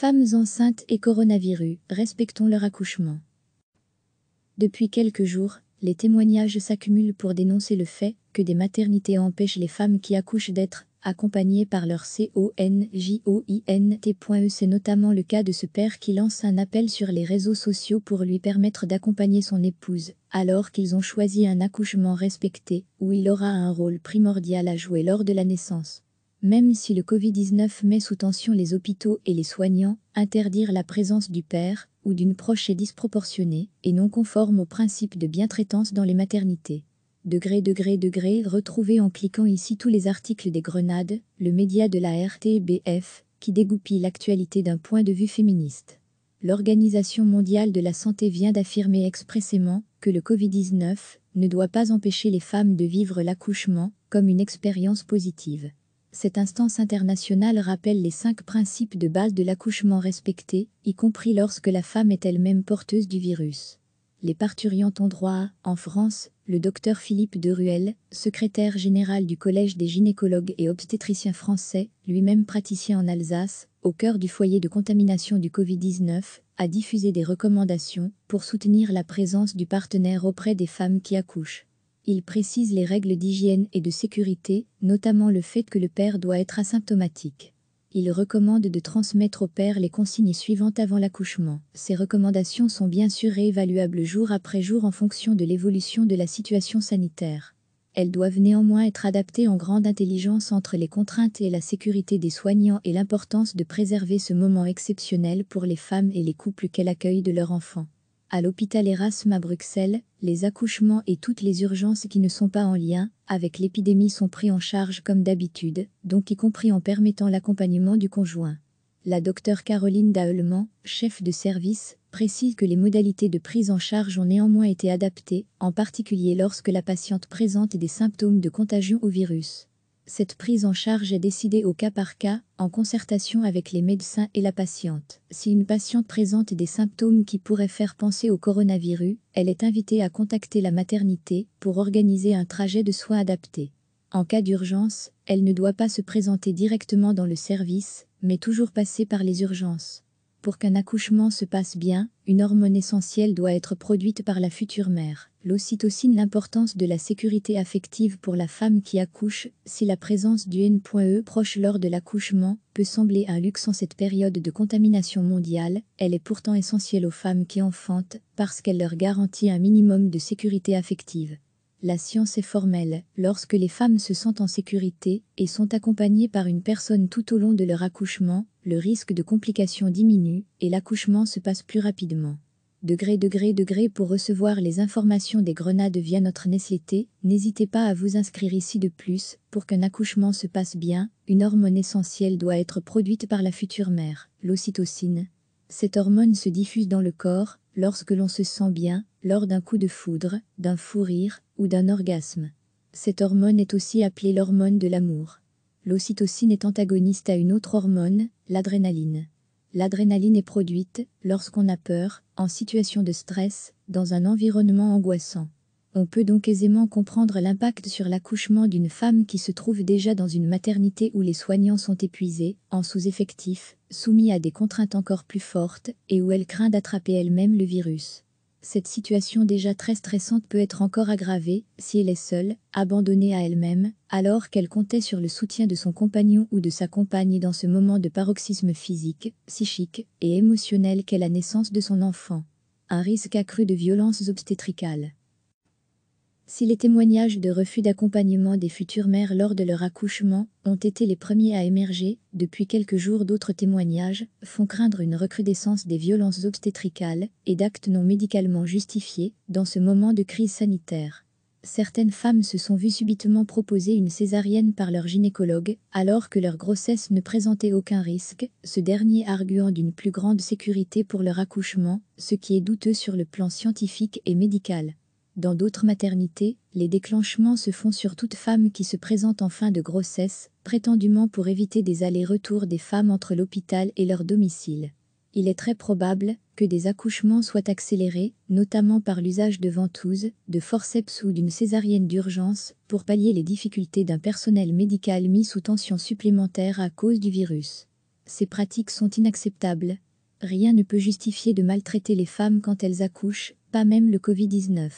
Femmes enceintes et coronavirus, respectons leur accouchement. Depuis quelques jours, les témoignages s'accumulent pour dénoncer le fait que des maternités empêchent les femmes qui accouchent d'être accompagnées par leur conjoint. C'est notamment le cas de ce père qui lance un appel sur les réseaux sociaux pour lui permettre d'accompagner son épouse, alors qu'ils ont choisi un accouchement respecté, où il aura un rôle primordial à jouer lors de la naissance. Même si le Covid-19 met sous tension les hôpitaux et les soignants, interdire la présence du père ou d'une proche est disproportionné et non conforme au principe de bientraitance dans les maternités. Retrouvez en cliquant ici tous les articles des Grenades, le média de la RTBF, qui dégoupille l'actualité d'un point de vue féministe. L'Organisation mondiale de la santé vient d'affirmer expressément que le Covid-19 ne doit pas empêcher les femmes de vivre l'accouchement comme une expérience positive. Cette instance internationale rappelle les 5 principes de base de l'accouchement respectés, y compris lorsque la femme est elle-même porteuse du virus. Les parturientes ont droit à, en France, le docteur Philippe Deruel, secrétaire général du Collège des gynécologues et obstétriciens français, lui-même praticien en Alsace, au cœur du foyer de contamination du Covid-19, a diffusé des recommandations pour soutenir la présence du partenaire auprès des femmes qui accouchent. Il précise les règles d'hygiène et de sécurité, notamment le fait que le père doit être asymptomatique. Il recommande de transmettre au père les consignes suivantes avant l'accouchement. Ces recommandations sont bien sûr réévaluables jour après jour en fonction de l'évolution de la situation sanitaire. Elles doivent néanmoins être adaptées en grande intelligence entre les contraintes et la sécurité des soignants et l'importance de préserver ce moment exceptionnel pour les femmes et les couples qu'elles accueillent de leurs enfants. À l'hôpital Erasme à Bruxelles, les accouchements et toutes les urgences qui ne sont pas en lien avec l'épidémie sont pris en charge comme d'habitude, donc y compris en permettant l'accompagnement du conjoint. La docteure Caroline Daeulement, chef de service, précise que les modalités de prise en charge ont néanmoins été adaptées, en particulier lorsque la patiente présente des symptômes de contagion au virus. Cette prise en charge est décidée au cas par cas, en concertation avec les médecins et la patiente. Si une patiente présente des symptômes qui pourraient faire penser au coronavirus, elle est invitée à contacter la maternité pour organiser un trajet de soins adapté. En cas d'urgence, elle ne doit pas se présenter directement dans le service, mais toujours passer par les urgences. Pour qu'un accouchement se passe bien, une hormone essentielle doit être produite par la future mère. L'ocytocine. L'importance de la sécurité affective pour la femme qui accouche. Si la présence du N.E. proche lors de l'accouchement peut sembler un luxe en cette période de contamination mondiale, elle est pourtant essentielle aux femmes qui enfantent parce qu'elle leur garantit un minimum de sécurité affective. La science est formelle, lorsque les femmes se sentent en sécurité et sont accompagnées par une personne tout au long de leur accouchement, le risque de complications diminue et l'accouchement se passe plus rapidement. Pour recevoir les informations des Grenades via notre newsletter, n'hésitez pas à vous inscrire ici. De plus, pour qu'un accouchement se passe bien, une hormone essentielle doit être produite par la future mère, l'ocytocine. Cette hormone se diffuse dans le corps lorsque l'on se sent bien, lors d'un coup de foudre, d'un fou rire ou d'un orgasme. Cette hormone est aussi appelée l'hormone de l'amour. L'ocytocine est antagoniste à une autre hormone, l'adrénaline. L'adrénaline est produite lorsqu'on a peur, en situation de stress, dans un environnement angoissant. On peut donc aisément comprendre l'impact sur l'accouchement d'une femme qui se trouve déjà dans une maternité où les soignants sont épuisés, en sous-effectif, soumis à des contraintes encore plus fortes, et où elle craint d'attraper elle-même le virus. Cette situation déjà très stressante peut être encore aggravée si elle est seule, abandonnée à elle-même, alors qu'elle comptait sur le soutien de son compagnon ou de sa compagne dans ce moment de paroxysme physique, psychique et émotionnel qu'est la naissance de son enfant. Un risque accru de violences obstétricales. Si les témoignages de refus d'accompagnement des futures mères lors de leur accouchement ont été les premiers à émerger, depuis quelques jours d'autres témoignages font craindre une recrudescence des violences obstétricales et d'actes non médicalement justifiés dans ce moment de crise sanitaire. Certaines femmes se sont vues subitement proposer une césarienne par leur gynécologue, alors que leur grossesse ne présentait aucun risque, ce dernier arguant d'une plus grande sécurité pour leur accouchement, ce qui est douteux sur le plan scientifique et médical. Dans d'autres maternités, les déclenchements se font sur toute femme qui se présente en fin de grossesse, prétendument pour éviter des allers-retours des femmes entre l'hôpital et leur domicile. Il est très probable que des accouchements soient accélérés, notamment par l'usage de ventouses, de forceps ou d'une césarienne d'urgence, pour pallier les difficultés d'un personnel médical mis sous tension supplémentaire à cause du virus. Ces pratiques sont inacceptables. Rien ne peut justifier de maltraiter les femmes quand elles accouchent, pas même le Covid-19.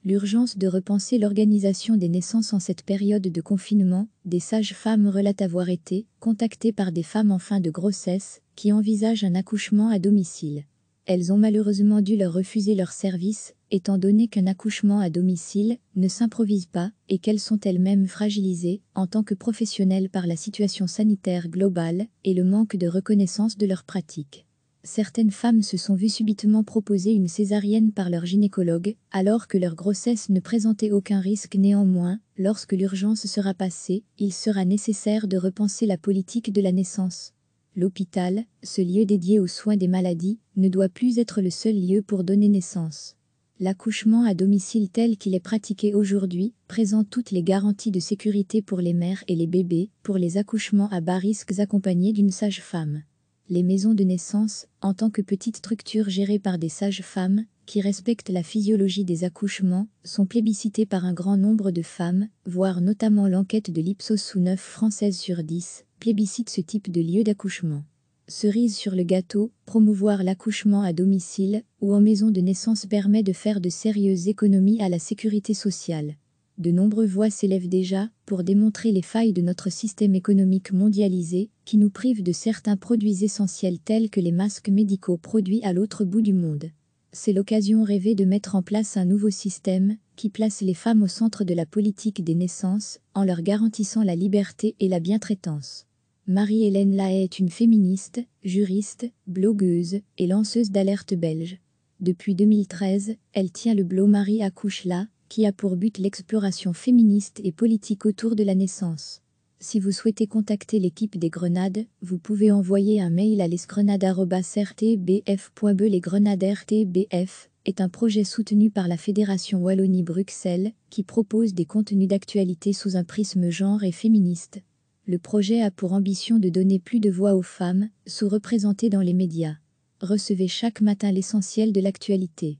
L'urgence de repenser l'organisation des naissances en cette période de confinement, des sages-femmes relatent avoir été contactées par des femmes en fin de grossesse qui envisagent un accouchement à domicile. Elles ont malheureusement dû leur refuser leur service, étant donné qu'un accouchement à domicile ne s'improvise pas et qu'elles sont elles-mêmes fragilisées en tant que professionnelles par la situation sanitaire globale et le manque de reconnaissance de leurs pratiques. Certaines femmes se sont vues subitement proposer une césarienne par leur gynécologue, alors que leur grossesse ne présentait aucun risque. Néanmoins, lorsque l'urgence sera passée, il sera nécessaire de repenser la politique de la naissance. L'hôpital, ce lieu dédié aux soins des maladies, ne doit plus être le seul lieu pour donner naissance. L'accouchement à domicile tel qu'il est pratiqué aujourd'hui présente toutes les garanties de sécurité pour les mères et les bébés, pour les accouchements à bas risques accompagnés d'une sage-femme. Les maisons de naissance, en tant que petites structures gérées par des sages-femmes, qui respectent la physiologie des accouchements, sont plébiscitées par un grand nombre de femmes, voire notamment l'enquête de l'Ipsos sous 9 Françaises sur 10, plébiscite ce type de lieu d'accouchement. Cerise sur le gâteau, promouvoir l'accouchement à domicile ou en maison de naissance permet de faire de sérieuses économies à la sécurité sociale. De nombreuses voix s'élèvent déjà pour démontrer les failles de notre système économique mondialisé qui nous prive de certains produits essentiels tels que les masques médicaux produits à l'autre bout du monde. C'est l'occasion rêvée de mettre en place un nouveau système qui place les femmes au centre de la politique des naissances en leur garantissant la liberté et la bientraitance. Marie-Hélène Lahaye est une féministe, juriste, blogueuse et lanceuse d'alerte belge. Depuis 2013, elle tient le blog Marie accouche là, qui a pour but l'exploration féministe et politique autour de la naissance. Si vous souhaitez contacter l'équipe des Grenades, vous pouvez envoyer un mail à lesgrenades@rtbf.be. Les Grenades RTBF est un projet soutenu par la Fédération Wallonie-Bruxelles qui propose des contenus d'actualité sous un prisme genre et féministe. Le projet a pour ambition de donner plus de voix aux femmes, sous-représentées dans les médias. Recevez chaque matin l'essentiel de l'actualité.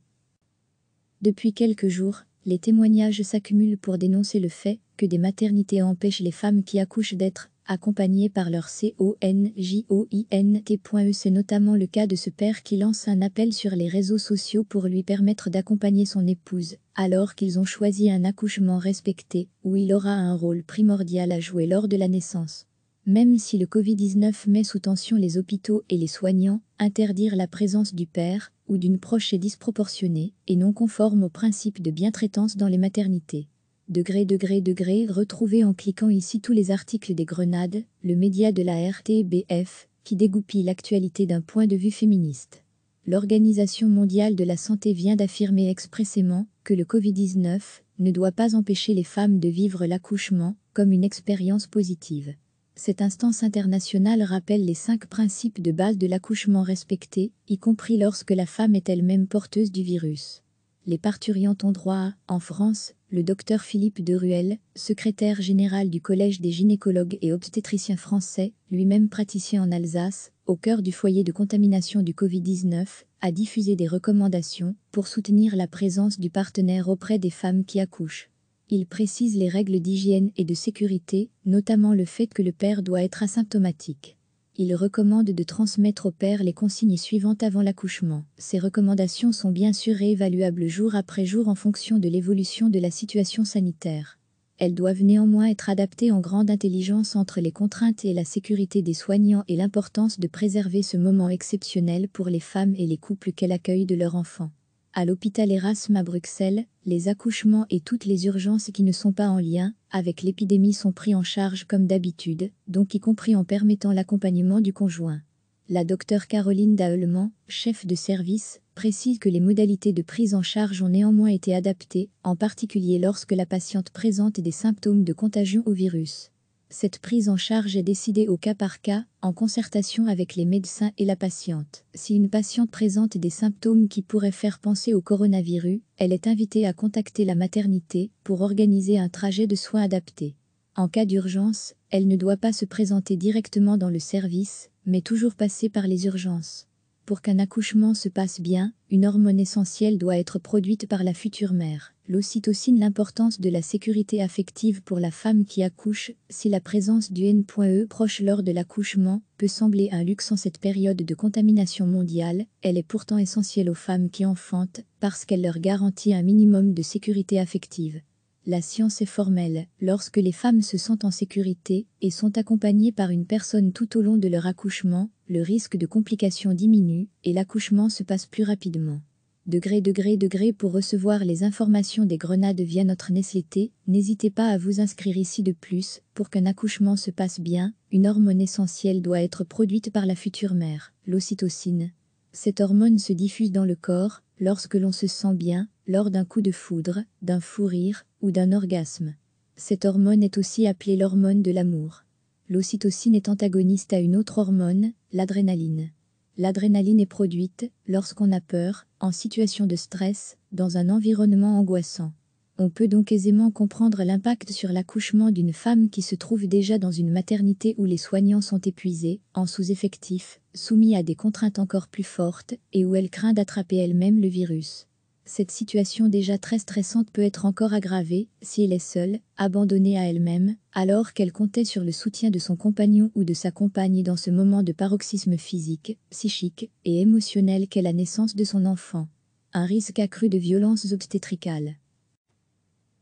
Depuis quelques jours, les témoignages s'accumulent pour dénoncer le fait que des maternités empêchent les femmes qui accouchent d'être accompagnées par leur conjoint. C'est notamment le cas de ce père qui lance un appel sur les réseaux sociaux pour lui permettre d'accompagner son épouse, alors qu'ils ont choisi un accouchement respecté, où il aura un rôle primordial à jouer lors de la naissance. Même si le Covid-19 met sous tension les hôpitaux et les soignants, interdire la présence du père ou d'une proche est disproportionné et non conforme au principe de bientraitance dans les maternités. Retrouvez en cliquant ici tous les articles des Grenades, le média de la RTBF, qui dégoupille l'actualité d'un point de vue féministe. L'Organisation mondiale de la santé vient d'affirmer expressément que le Covid-19 ne doit pas empêcher les femmes de vivre l'accouchement comme une expérience positive. Cette instance internationale rappelle les 5 principes de base de l'accouchement respecté, y compris lorsque la femme est elle-même porteuse du virus. Les parturientes ont droit à, en France, le docteur Philippe Deruel, secrétaire général du Collège des gynécologues et obstétriciens français, lui-même praticien en Alsace, au cœur du foyer de contamination du Covid-19, a diffusé des recommandations pour soutenir la présence du partenaire auprès des femmes qui accouchent. Il précise les règles d'hygiène et de sécurité, notamment le fait que le père doit être asymptomatique. Il recommande de transmettre au père les consignes suivantes avant l'accouchement. Ces recommandations sont bien sûr réévaluables jour après jour en fonction de l'évolution de la situation sanitaire. Elles doivent néanmoins être adaptées en grande intelligence entre les contraintes et la sécurité des soignants et l'importance de préserver ce moment exceptionnel pour les femmes et les couples qu'elles accueillent de leurs enfants. À l'hôpital Erasme à Bruxelles, les accouchements et toutes les urgences qui ne sont pas en lien avec l'épidémie sont pris en charge comme d'habitude, donc y compris en permettant l'accompagnement du conjoint. La docteure Caroline Daeulement, chef de service, précise que les modalités de prise en charge ont néanmoins été adaptées, en particulier lorsque la patiente présente des symptômes de contagion au virus. Cette prise en charge est décidée au cas par cas, en concertation avec les médecins et la patiente. Si une patiente présente des symptômes qui pourraient faire penser au coronavirus, elle est invitée à contacter la maternité pour organiser un trajet de soins adapté. En cas d'urgence, elle ne doit pas se présenter directement dans le service, mais toujours passer par les urgences. Pour qu'un accouchement se passe bien, une hormone essentielle doit être produite par la future mère, l'ocytocine. L'importance de la sécurité affective pour la femme qui accouche. Si la présence du N.E proche lors de l'accouchement peut sembler un luxe en cette période de contamination mondiale, elle est pourtant essentielle aux femmes qui enfantent, parce qu'elle leur garantit un minimum de sécurité affective. La science est formelle, lorsque les femmes se sentent en sécurité et sont accompagnées par une personne tout au long de leur accouchement, le risque de complications diminue et l'accouchement se passe plus rapidement. Pour recevoir les informations des grenades via notre newsletter, n'hésitez pas à vous inscrire ici. De plus, pour qu'un accouchement se passe bien, une hormone essentielle doit être produite par la future mère, l'ocytocine. Cette hormone se diffuse dans le corps lorsque l'on se sent bien, lors d'un coup de foudre, d'un fou rire ou d'un orgasme. Cette hormone est aussi appelée l'hormone de l'amour. L'ocytocine est antagoniste à une autre hormone, l'adrénaline. L'adrénaline est produite lorsqu'on a peur, en situation de stress, dans un environnement angoissant. On peut donc aisément comprendre l'impact sur l'accouchement d'une femme qui se trouve déjà dans une maternité où les soignants sont épuisés, en sous-effectif, soumis à des contraintes encore plus fortes et où elle craint d'attraper elle-même le virus. Cette situation déjà très stressante peut être encore aggravée si elle est seule, abandonnée à elle-même, alors qu'elle comptait sur le soutien de son compagnon ou de sa compagne dans ce moment de paroxysme physique, psychique et émotionnel qu'est la naissance de son enfant. Un risque accru de violences obstétricales.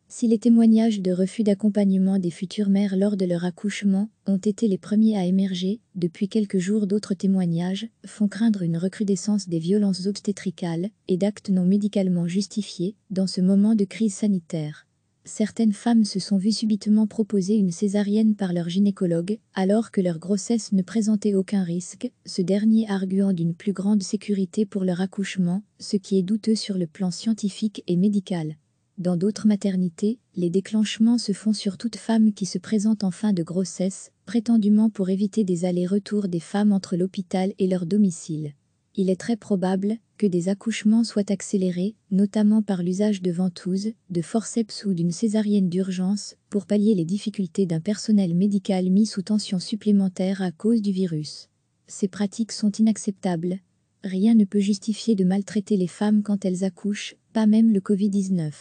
Si les témoignages de refus d'accompagnement des futures mères lors de leur accouchement ont été les premiers à émerger, depuis quelques jours d'autres témoignages font craindre une recrudescence des violences obstétricales et d'actes non médicalement justifiés dans ce moment de crise sanitaire. Certaines femmes se sont vues subitement proposer une césarienne par leur gynécologue, alors que leur grossesse ne présentait aucun risque, ce dernier arguant d'une plus grande sécurité pour leur accouchement, ce qui est douteux sur le plan scientifique et médical. Dans d'autres maternités, les déclenchements se font sur toute femme qui se présente en fin de grossesse, prétendument pour éviter des allers-retours des femmes entre l'hôpital et leur domicile. Il est très probable que des accouchements soient accélérés, notamment par l'usage de ventouses, de forceps ou d'une césarienne d'urgence, pour pallier les difficultés d'un personnel médical mis sous tension supplémentaire à cause du virus. Ces pratiques sont inacceptables. Rien ne peut justifier de maltraiter les femmes quand elles accouchent, pas même le Covid-19.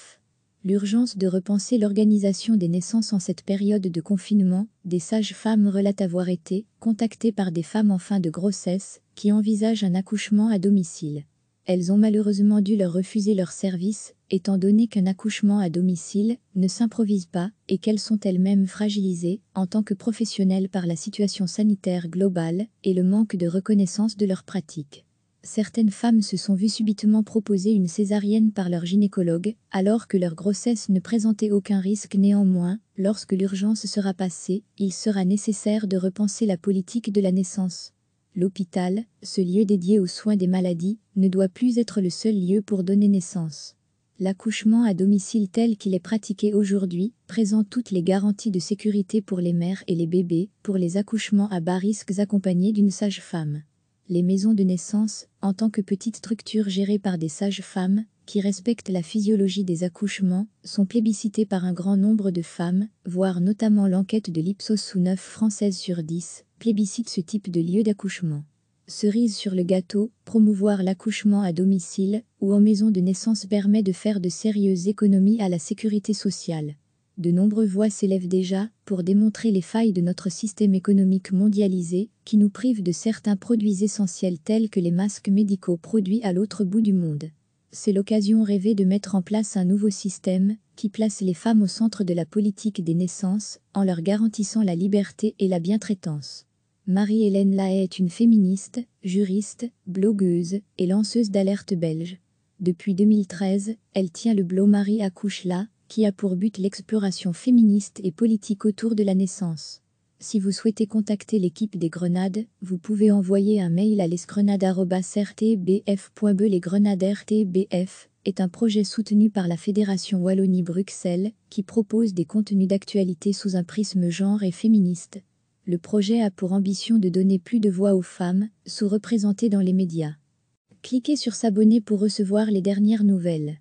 L'urgence de repenser l'organisation des naissances en cette période de confinement, des sages-femmes relatent avoir été contactées par des femmes en fin de grossesse qui envisagent un accouchement à domicile. Elles ont malheureusement dû leur refuser leur service, étant donné qu'un accouchement à domicile ne s'improvise pas et qu'elles sont elles-mêmes fragilisées en tant que professionnelles par la situation sanitaire globale et le manque de reconnaissance de leurs pratiques. Certaines femmes se sont vues subitement proposer une césarienne par leur gynécologue, alors que leur grossesse ne présentait aucun risque. Néanmoins, lorsque l'urgence sera passée, il sera nécessaire de repenser la politique de la naissance. L'hôpital, ce lieu dédié aux soins des maladies, ne doit plus être le seul lieu pour donner naissance. L'accouchement à domicile tel qu'il est pratiqué aujourd'hui présente toutes les garanties de sécurité pour les mères et les bébés, pour les accouchements à bas risques accompagnés d'une sage-femme. Les maisons de naissance, en tant que petites structures gérées par des sages-femmes, qui respectent la physiologie des accouchements, sont plébiscitées par un grand nombre de femmes, voire notamment l'enquête de l'Ipsos sous 9 Françaises sur 10, plébiscite ce type de lieu d'accouchement. Cerise sur le gâteau, promouvoir l'accouchement à domicile ou en maison de naissance permet de faire de sérieuses économies à la sécurité sociale. De nombreuses voix s'élèvent déjà pour démontrer les failles de notre système économique mondialisé qui nous prive de certains produits essentiels tels que les masques médicaux produits à l'autre bout du monde. C'est l'occasion rêvée de mettre en place un nouveau système qui place les femmes au centre de la politique des naissances en leur garantissant la liberté et la bientraitance. Marie-Hélène Lahaye est une féministe, juriste, blogueuse et lanceuse d'alerte belge. Depuis 2013, elle tient le blog Marie accouche là, qui a pour but l'exploration féministe et politique autour de la naissance. Si vous souhaitez contacter l'équipe des Grenades, vous pouvez envoyer un mail à lesgrenades@rtbf.be. Les Grenades RTBF est un projet soutenu par la Fédération Wallonie-Bruxelles qui propose des contenus d'actualité sous un prisme genre et féministe. Le projet a pour ambition de donner plus de voix aux femmes, sous-représentées dans les médias. Cliquez sur s'abonner pour recevoir les dernières nouvelles.